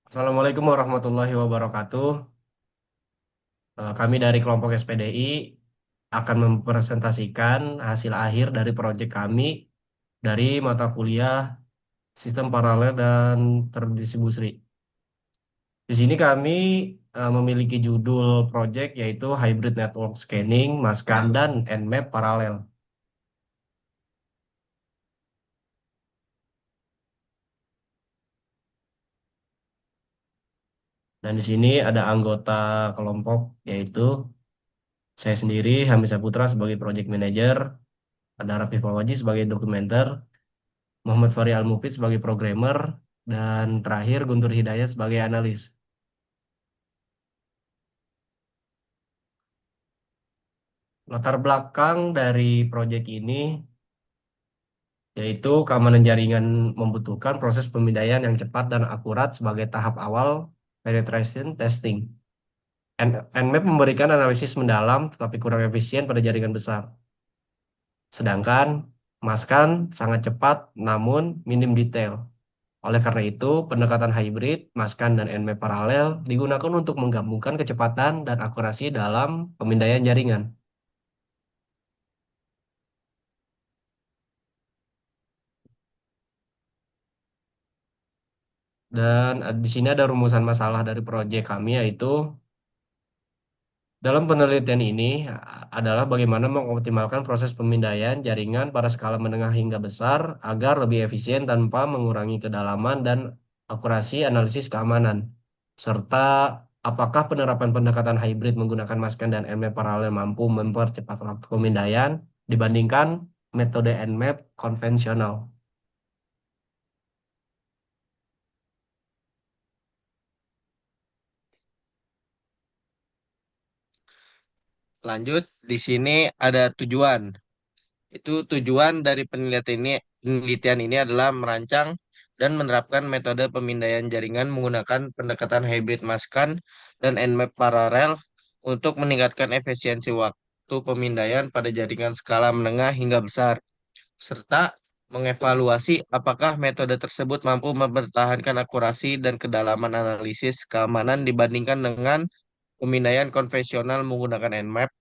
Assalamualaikum warahmatullahi wabarakatuh. Kami dari kelompok SPDI akan mempresentasikan hasil akhir dari proyek kami dari mata kuliah Sistem Paralel dan Terdistribusi. Di sini kami memiliki judul proyek yaitu Hybrid Network Scanning, Maskan, dan Nmap Paralel. Dan di sini ada anggota kelompok yaitu saya sendiri, Hamid Saputra sebagai Project Manager, ada Raffi Fawaji sebagai Dokumenter, Muhammad Fahri Al-Mufid sebagai programmer, dan terakhir Guntur Hidayat sebagai analis. Latar belakang dari proyek ini yaitu keamanan jaringan membutuhkan proses pemindaian yang cepat dan akurat sebagai tahap awal penetration testing. Nmap memberikan analisis mendalam tetapi kurang efisien pada jaringan besar. Sedangkan Maskan sangat cepat namun minim detail. Oleh karena itu, pendekatan hybrid, maskan, dan nmap paralel digunakan untuk menggabungkan kecepatan dan akurasi dalam pemindaian jaringan. Dan di sini ada rumusan masalah dari proyek kami yaitu dalam penelitian ini adalah bagaimana mengoptimalkan proses pemindaian jaringan pada skala menengah hingga besar agar lebih efisien tanpa mengurangi kedalaman dan akurasi analisis keamanan. Serta apakah penerapan pendekatan hybrid menggunakan maskan dan nmap paralel mampu mempercepat waktu pemindaian dibandingkan metode nmap konvensional. Lanjut, di sini ada tujuan. Itu tujuan dari penelitian ini adalah merancang dan menerapkan metode pemindaian jaringan menggunakan pendekatan hybrid maskan dan nmap paralel untuk meningkatkan efisiensi waktu pemindaian pada jaringan skala menengah hingga besar, serta mengevaluasi apakah metode tersebut mampu mempertahankan akurasi dan kedalaman analisis keamanan dibandingkan dengan pemindaian konvensional menggunakan nmap.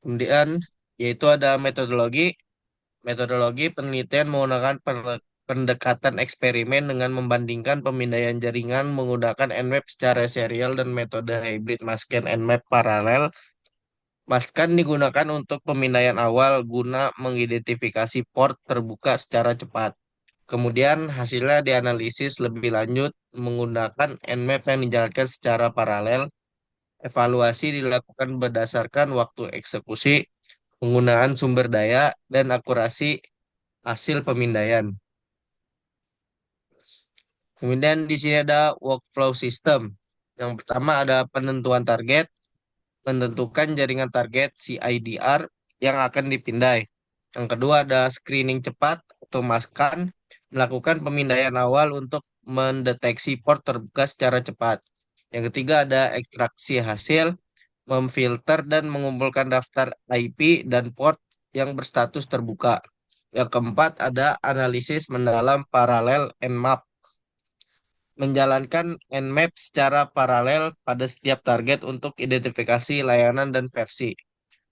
Kemudian yaitu ada metodologi. Metodologi penelitian menggunakan pendekatan eksperimen dengan membandingkan pemindaian jaringan menggunakan Nmap secara serial dan metode hybrid maskan Nmap paralel. Maskan digunakan untuk pemindaian awal guna mengidentifikasi port terbuka secara cepat. Kemudian hasilnya dianalisis lebih lanjut menggunakan Nmap yang dijalankan secara paralel. Evaluasi dilakukan berdasarkan waktu eksekusi, penggunaan sumber daya, dan akurasi hasil pemindaian. Kemudian di sini ada workflow system. Yang pertama ada penentuan target, menentukan jaringan target CIDR yang akan dipindai. Yang kedua ada screening cepat atau maskan, melakukan pemindaian awal untuk mendeteksi port terbuka secara cepat. Yang ketiga ada ekstraksi hasil, memfilter dan mengumpulkan daftar IP dan port yang berstatus terbuka. Yang keempat ada analisis mendalam paralel Nmap, menjalankan Nmap secara paralel pada setiap target untuk identifikasi layanan dan versi.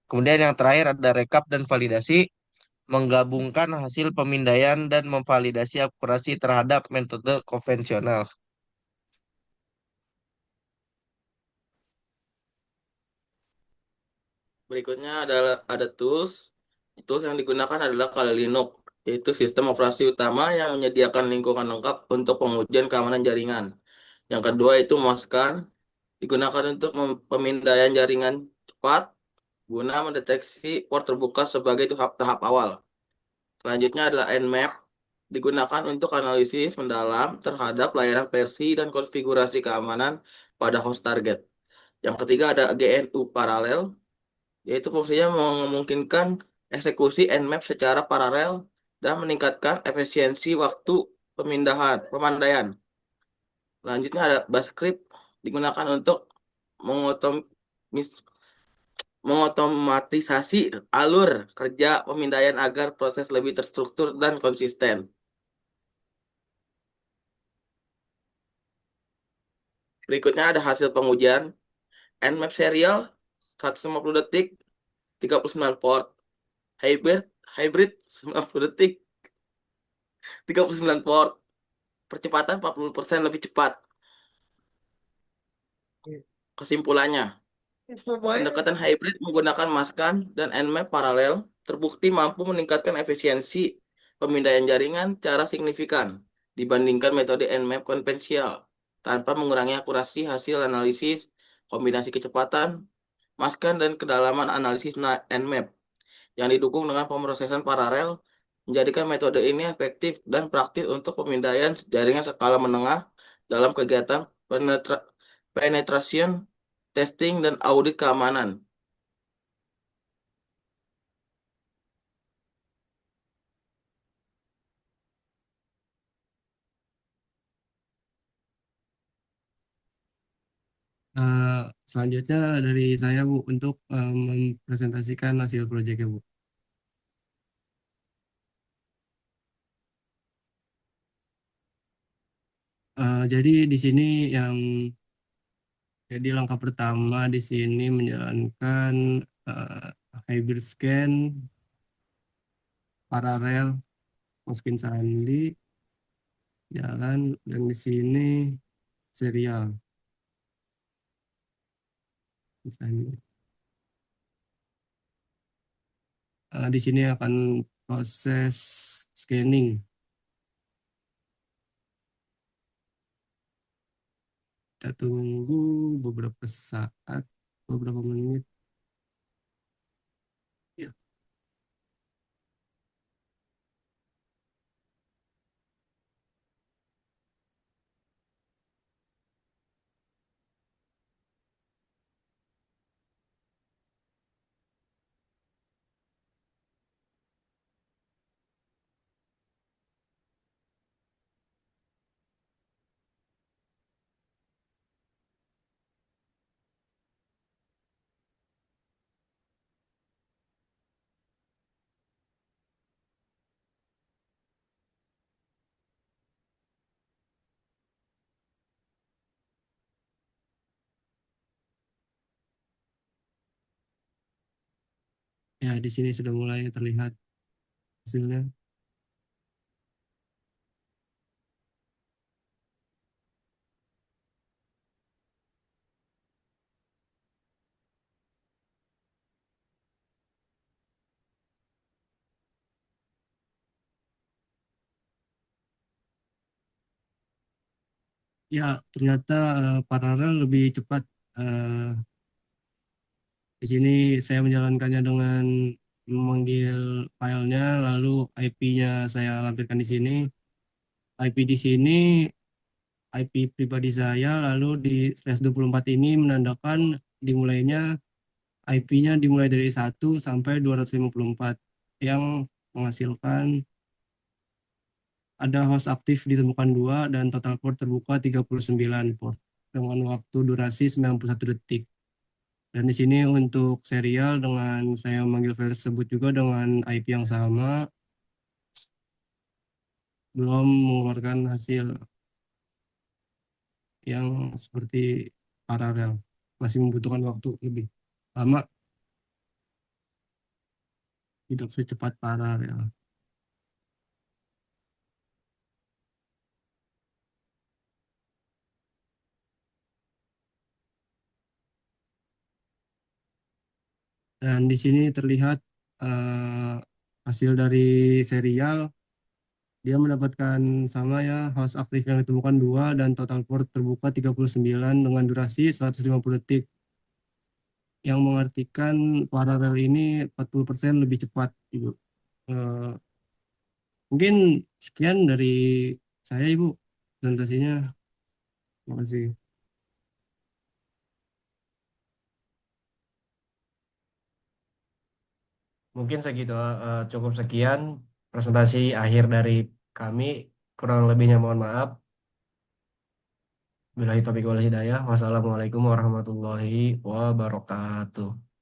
Kemudian yang terakhir ada rekap dan validasi, menggabungkan hasil pemindaian dan memvalidasi akurasi terhadap metode konvensional. Berikutnya adalah ada tools. Tools yang digunakan adalah Kali Linux, yaitu sistem operasi utama yang menyediakan lingkungan lengkap untuk pengujian keamanan jaringan. Yang kedua itu Moscan, digunakan untuk pemindaian jaringan cepat guna mendeteksi port terbuka sebagai tahap awal. Selanjutnya adalah Nmap, digunakan untuk analisis mendalam terhadap layanan versi dan konfigurasi keamanan pada host target. Yang ketiga ada GNU paralel, yaitu fungsinya memungkinkan eksekusi Nmap secara paralel dan meningkatkan efisiensi waktu pemandaian. Selanjutnya ada Basecrypt, digunakan untuk mengotomis- mengotomatisasi alur kerja pemindaian agar proses lebih terstruktur dan konsisten. Berikutnya ada hasil pengujian Nmap serial 150 detik 39 port. Hybrid hybrid 90 detik 39 port. Percepatan 40% lebih cepat. Kesimpulannya, pendekatan hybrid menggunakan maskan dan Nmap paralel terbukti mampu meningkatkan efisiensi pemindaian jaringan secara signifikan dibandingkan metode Nmap konvensional tanpa mengurangi akurasi hasil analisis, kombinasi kecepatan, maskan dan kedalaman analisis Nmap yang didukung dengan pemrosesan paralel menjadikan metode ini efektif dan praktis untuk pemindaian jaringan skala menengah dalam kegiatan penetration testing dan audit keamanan. Eh, Selanjutnya dari saya Bu untuk mempresentasikan hasil proyeknya Bu. Jadi di sini yang jadi langkah pertama di sini menjalankan eh, hybrid scan paralel masukin sandi jalan dan di sini serial misalnya. Di sini akan proses scanning. Kita tunggu beberapa saat, beberapa menit. Ya, ya di sini sudah mulai terlihat hasilnya. Ya, ternyata paralel lebih cepat. Eh, di sini saya menjalankannya dengan memanggil filenya, lalu IP-nya saya lampirkan di sini. IP di sini IP pribadi saya, lalu di slash 24 ini menandakan dimulainya IP-nya dimulai dari 1 sampai 254 yang menghasilkan ada host aktif ditemukan 2 dan total port terbuka 39 port dengan waktu durasi 91 detik. Dan di sini untuk serial dengan saya memanggil file tersebut juga dengan IP yang sama, belum mengeluarkan hasil yang seperti paralel. Masih membutuhkan waktu lebih lama, tidak secepat paralel. Dan di sini terlihat eh, hasil dari serial, dia mendapatkan sama ya, host aktif yang ditemukan 2 dan total port terbuka 39 dengan durasi 150 detik. Yang mengartikan paralel ini 40% lebih cepat, Ibu. Eh, Mungkin sekian dari saya, Ibu, presentasinya. Terima kasih. Mungkin segitu, cukup sekian presentasi akhir dari kami. Kurang lebihnya mohon maaf. Billahi taufiq wal hidayah. Wassalamualaikum warahmatullahi wabarakatuh.